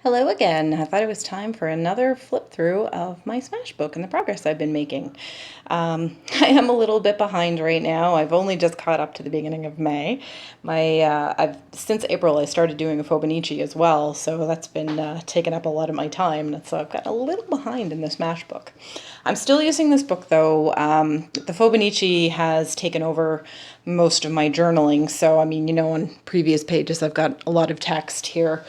Hello again. I thought it was time for another flip through of my Smashbook and the progress I've been making. I am a little bit behind right now. I've only just caught up to the beginning of May. Since April I started doing a Fobonichi as well, so that's been taking up a lot of my time, and so I've gotten a little behind in the Smashbook. I'm still using this book though. The Fobonichi has taken over most of my journaling, so I mean, on previous pages I've got a lot of text here.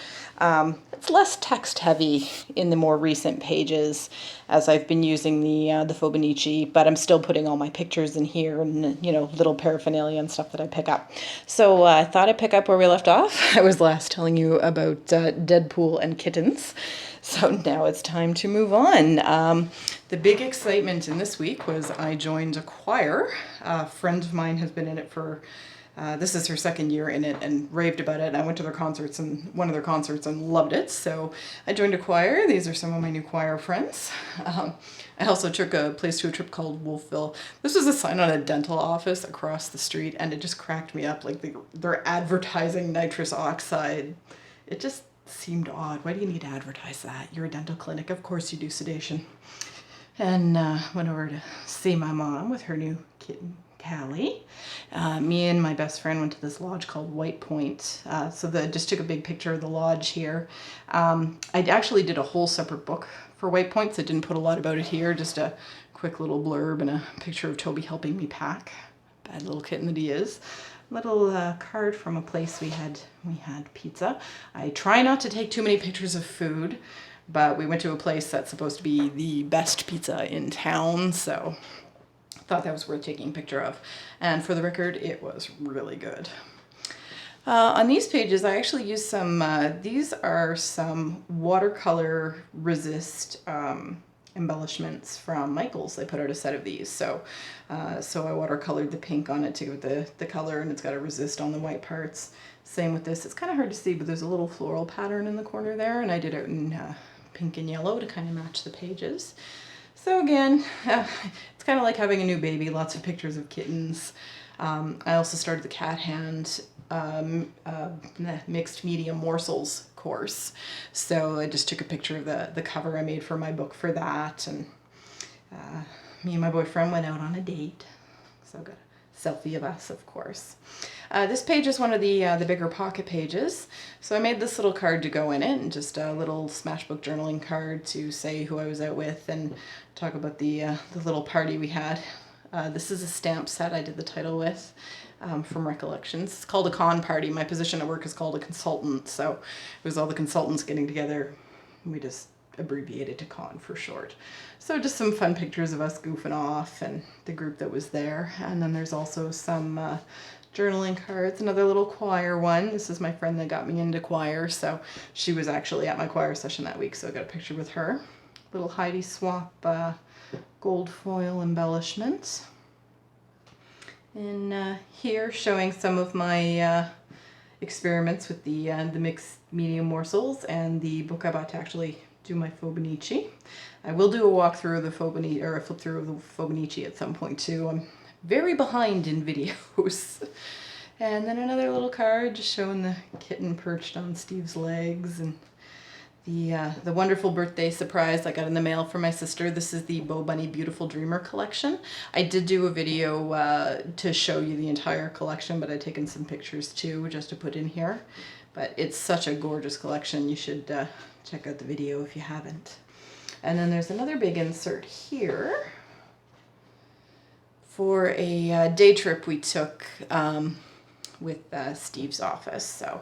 It's less text heavy in the more recent pages as I've been using the Fobonichi, but I'm still putting all my pictures in here and, little paraphernalia and stuff that I pick up. So I thought I'd pick up where we left off. I was last telling you about Deadpool and kittens. So now it's time to move on. The big excitement in this week was I joined a choir. A friend of mine has been in it for this is her second year in it and raved about it. I went to one of their concerts and loved it. So I joined a choir. These are some of my new choir friends. I also took a place to a trip called Wolfville. This was a sign on a dental office across the street, and it just cracked me up. Like they're advertising nitrous oxide. It just seemed odd. Why do you need to advertise that? You're a dental clinic. Of course you do sedation. And went over to see my mom with her new kitten, Callie. Me and my best friend went to this lodge called White Point. Just took a big picture of the lodge here. I actually did a whole separate book for White Point, so I didn't put a lot about it here. Just a quick little blurb and a picture of Toby helping me pack. Bad little kitten that he is. Little card from a place we had pizza. I try not to take too many pictures of food, but we went to a place that's supposed to be the best pizza in town, so I thought that was worth taking a picture of. And for the record, it was really good. On these pages, I actually used these are some watercolor resist embellishments from Michaels. They put out a set of these, so I watercolored the pink on it to give it the color, and it's got a resist on the white parts. Same with this. It's kind of hard to see, but there's a little floral pattern in the corner there, and I did it in pink and yellow to kind of match the pages. So again, it's kind of like having a new baby, lots of pictures of kittens. I also started the cat hand mixed media morsels course. So I just took a picture of the cover I made for my book for that, and me and my boyfriend went out on a date. So got a selfie of us, of course. This page is one of the bigger pocket pages. So I made this little card to go in it, and just a little Smashbook journaling card to say who I was out with and talk about the little party we had. This is a stamp set I did the title with from Recollections. It's called a con party. My position at work is called a consultant, so it was all the consultants getting together. We just abbreviated to con for short. So just some fun pictures of us goofing off and the group that was there. And then there's also some journaling cards, another little choir one. This is my friend that got me into choir, so she was actually at my choir session that week, so I got a picture with her. Little Heidi Swap gold foil embellishment. And here showing some of my experiments with the mixed media morsels and the book I bought to actually do my Fobonichi. I will do a walkthrough of the Fobonichi, or a flip through of the Fobonichi at some point too. I'm very behind in videos. And then another little card just showing the kitten perched on Steve's legs, and the wonderful birthday surprise I got in the mail from my sister. This is the Bo Bunny Beautiful Dreamer collection. I did do a video to show you the entire collection, but I've taken some pictures too just to put in here. But it's such a gorgeous collection. You should check out the video if you haven't. And then there's another big insert here for a day trip we took with Steve's office. So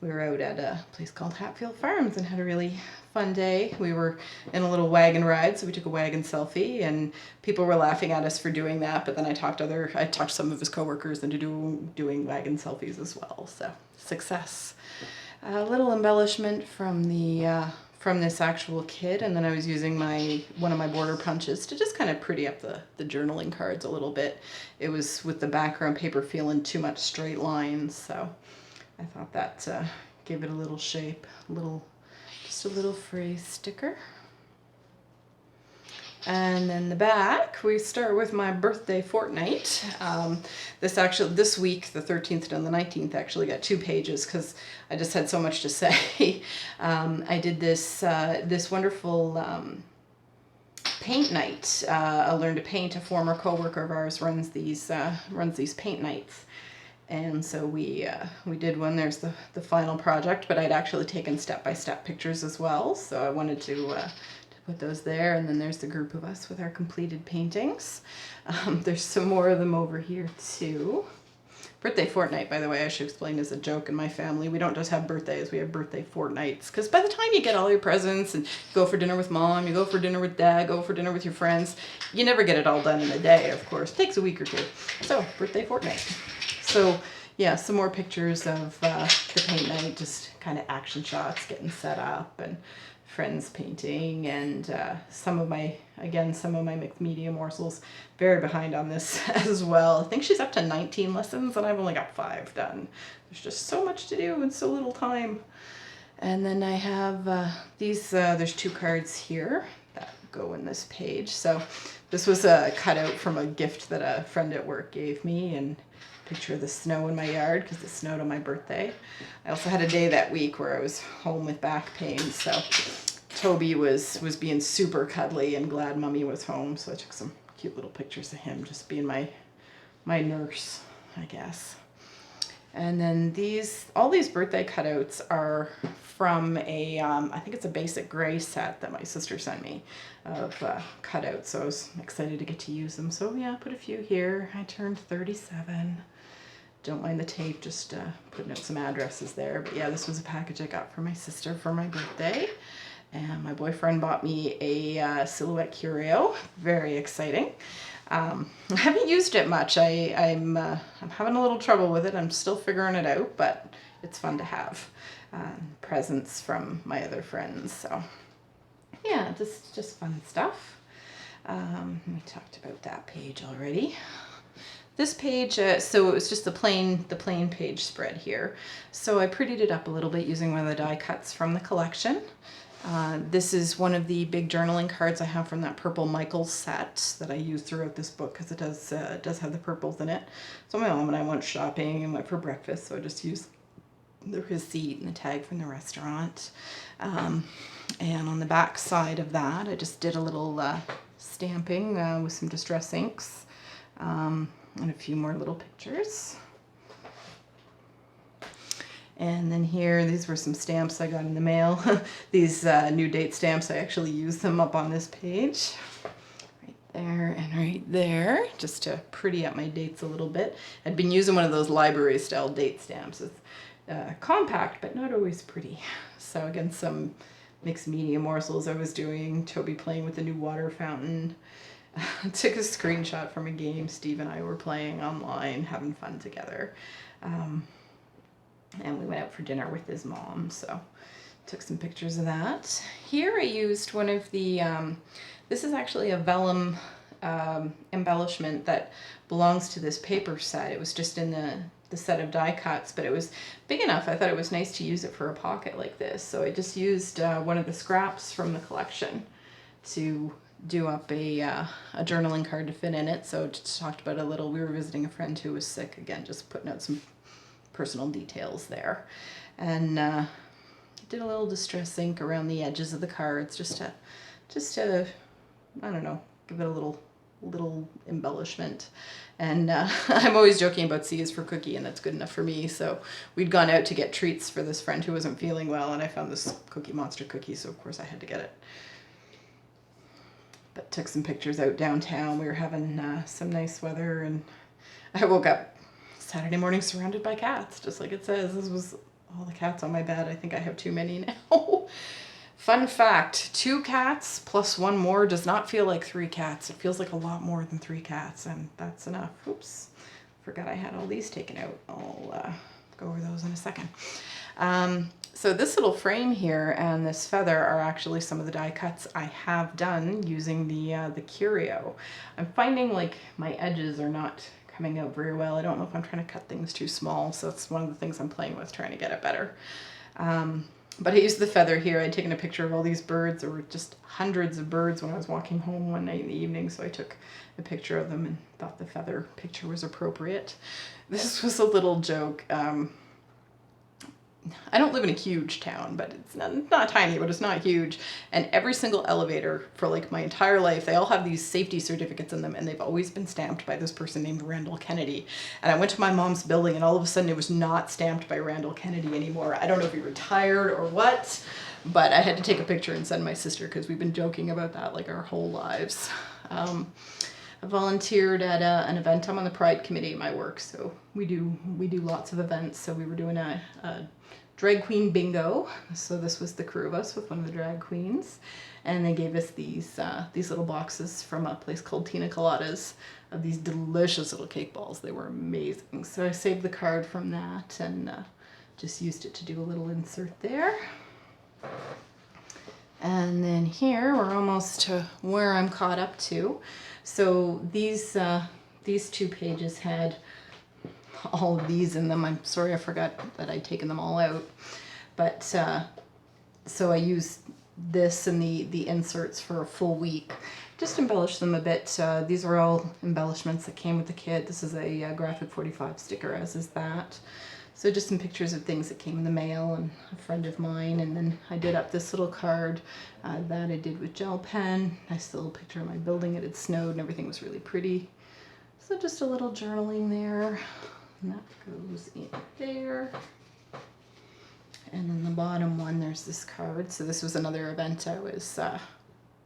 we were out at a place called Hatfield Farms and had a really fun day. We were in a little wagon ride, so we took a wagon selfie, and people were laughing at us for doing that, but then I talked some of his coworkers into doing wagon selfies as well, so success. A little embellishment from this actual kit, and then I was using one of my border punches to just kind of pretty up the journaling cards a little bit. It was with the background paper feeling too much straight lines, so I thought that gave it a little shape, just a little phrase sticker. And then the back, we start with my birthday fortnight. This week, the 13th and the 19th, actually got 2 pages because I just had so much to say. I did this wonderful paint night. I learned to paint. A former coworker of ours runs these paint nights. And so we did one. There's the final project, but I'd actually taken step-by-step pictures as well. So I wanted to put those there. And then there's the group of us with our completed paintings. There's some more of them over here too. Birthday fortnight, by the way, I should explain, is a joke in my family. We don't just have birthdays, we have birthday fortnights. Because by the time you get all your presents and you go for dinner with mom, you go for dinner with dad, go for dinner with your friends, you never get it all done in a day, of course. It takes a week or two. So, birthday fortnight. So, yeah, some more pictures of the paint night, just kind of action shots, getting set up, and friends painting, and some of my mixed media morsels. Very behind on this as well. I think she's up to 19 lessons and I've only got 5 done. There's just so much to do and so little time. And then I have there's 2 cards here that go in this page. So this was a cutout from a gift that a friend at work gave me, and picture of the snow in my yard because it snowed on my birthday. I also had a day that week where I was home with back pain, so Toby was being super cuddly and glad Mummy was home, so I took some cute little pictures of him just being my nurse, I guess. And then all these birthday cutouts are from a I think it's a basic gray set that my sister sent me of cutouts, so I was excited to get to use them. So yeah, put a few here. I turned 37. Don't mind the tape, just putting out some addresses there. But yeah, this was a package I got for my sister for my birthday. And my boyfriend bought me a silhouette curio. Very exciting. I haven't used it much. I'm having a little trouble with it. I'm still figuring it out, but it's fun to have presents from my other friends. So yeah, just fun stuff. We talked about that page already. This page, so it was just the plain page spread here. So I prettied it up a little bit using one of the die cuts from the collection. This is one of the big journaling cards I have from that purple Michaels set that I use throughout this book because it does have the purples in it. So my mom and I went shopping and went for breakfast, so I just used the receipt and the tag from the restaurant. And on the back side of that, I just did a little stamping with some distress inks. And a few more little pictures. And then here, these were some stamps I got in the mail. These new date stamps, I actually used them up on this page. Right there and right there, just to pretty up my dates a little bit. I'd been using one of those library style date stamps. It's compact, but not always pretty. So again, some mixed media morsels I was doing. Toby playing with the new water fountain. Took a screenshot from a game Steve and I were playing online, having fun together. And we went out for dinner with his mom, so took some pictures of that. Here I used one of the, this is actually a vellum embellishment that belongs to this paper set. It was just in the set of die cuts, but it was big enough. I thought it was nice to use it for a pocket like this. So I just used one of the scraps from the collection to do up a journaling card to fit in it. So just talked about a little, we were visiting a friend who was sick, again, just putting out some personal details there. And did a little distress ink around the edges of the cards just to I don't know, give it a little embellishment. And I'm always joking about C is for cookie, and that's good enough for me. So we'd gone out to get treats for this friend who wasn't feeling well, and I found this Cookie Monster cookie, so of course I had to get it. But took some pictures out downtown. We were having some nice weather, and I woke up Saturday morning surrounded by cats, just like it says. This was all the cats on my bed. I think I have too many now. Fun fact, 2 cats plus 1 more does not feel like 3 cats. It feels like a lot more than 3 cats, and that's enough. Oops, forgot I had all these taken out. I'll go over those in a second. So this little frame here and this feather are actually some of the die cuts I have done using the curio. I'm finding like my edges are not coming out very well. I don't know if I'm trying to cut things too small, so it's one of the things I'm playing with, trying to get it better. But I used the feather here. I'd taken a picture of all these birds. There were just hundreds of birds when I was walking home one night in the evening, so I took a picture of them and thought the feather picture was appropriate. This was a little joke. I don't live in a huge town, but it's not tiny, but it's not huge. And every single elevator for like my entire life, they all have these safety certificates in them, and they've always been stamped by this person named Randall Kennedy. And I went to my mom's building, and all of a sudden it was not stamped by Randall Kennedy anymore. I don't know if he retired or what, but I had to take a picture and send my sister because we've been joking about that like our whole lives. I volunteered at an event. I'm on the Pride Committee at my work, so we do lots of events. So we were doing a drag queen bingo. So this was the crew of us with one of the drag queens, and they gave us these little boxes from a place called Tina Colada's of these delicious little cake balls. They were amazing. So I saved the card from that and just used it to do a little insert there. And then here we're almost to where I'm caught up to. So these two pages had all of these in them. I'm sorry I forgot that I'd taken them all out. But so I used this and the inserts for a full week. Just embellished them a bit. These are all embellishments that came with the kit. This is a Graphic 45 sticker, as is that. So just some pictures of things that came in the mail and a friend of mine. And then I did up this little card that I did with gel pen. Nice little picture of my building. It had snowed and everything was really pretty. So just a little journaling there. And that goes in there. And then the bottom one, there's this card. So this was another event I was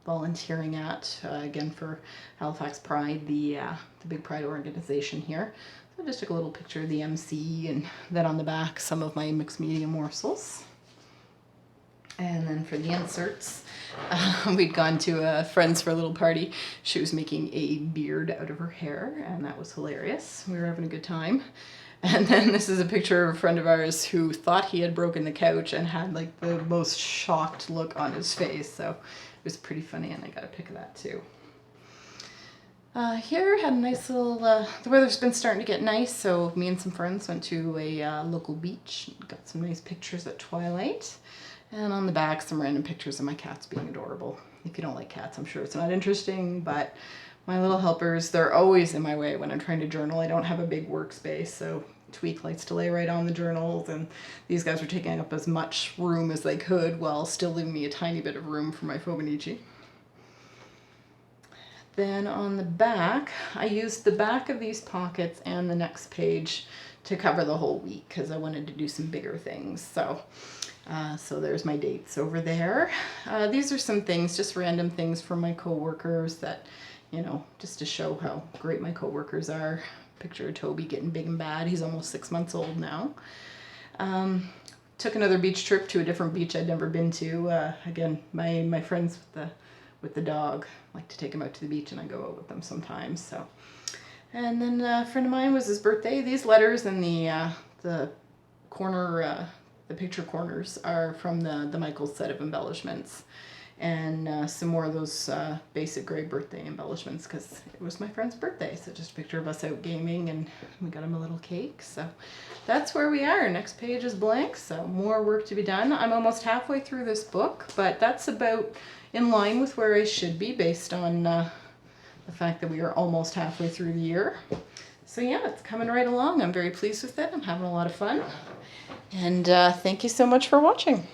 volunteering at, again for Halifax Pride, the big Pride organization here. So I just took a little picture of the MC, and then on the back some of my mixed media morsels. And then for the inserts, we'd gone to a friend's for a little party. She was making a beard out of her hair, and that was hilarious. We were having a good time. And then this is a picture of a friend of ours who thought he had broken the couch and had like the most shocked look on his face. So it was pretty funny, and I got a pic of that too. Here had a nice little, the weather's been starting to get nice, so me and some friends went to a local beach, got some nice pictures at twilight, and on the back some random pictures of my cats being adorable. If you don't like cats, I'm sure it's not interesting, but my little helpers, they're always in my way when I'm trying to journal. I don't have a big workspace, so Tweak likes to lay right on the journals, and these guys were taking up as much room as they could while still leaving me a tiny bit of room for my Fobonichi. Then on the back, I used the back of these pockets and the next page to cover the whole week because I wanted to do some bigger things. So there's my dates over there. These are some things, just random things from my coworkers that, you know, just to show how great my coworkers are. Picture of Toby getting big and bad. He's almost 6 months old now. Took another beach trip to a different beach I'd never been to. Again, my friends with the dog like to take him out to the beach, and I go out with them sometimes. So, and then a friend of mine was his birthday. These letters in the corner, the picture corners are from the Michaels set of embellishments, and some more of those basic gray birthday embellishments because it was my friend's birthday. So just a picture of us out gaming, and we got him a little cake. So that's where we are. Next page is blank, so more work to be done. I'm almost halfway through this book, but that's about in line with where I should be based on the fact that we are almost halfway through the year. So yeah, it's coming right along. I'm very pleased with it. I'm having a lot of fun. And thank you so much for watching.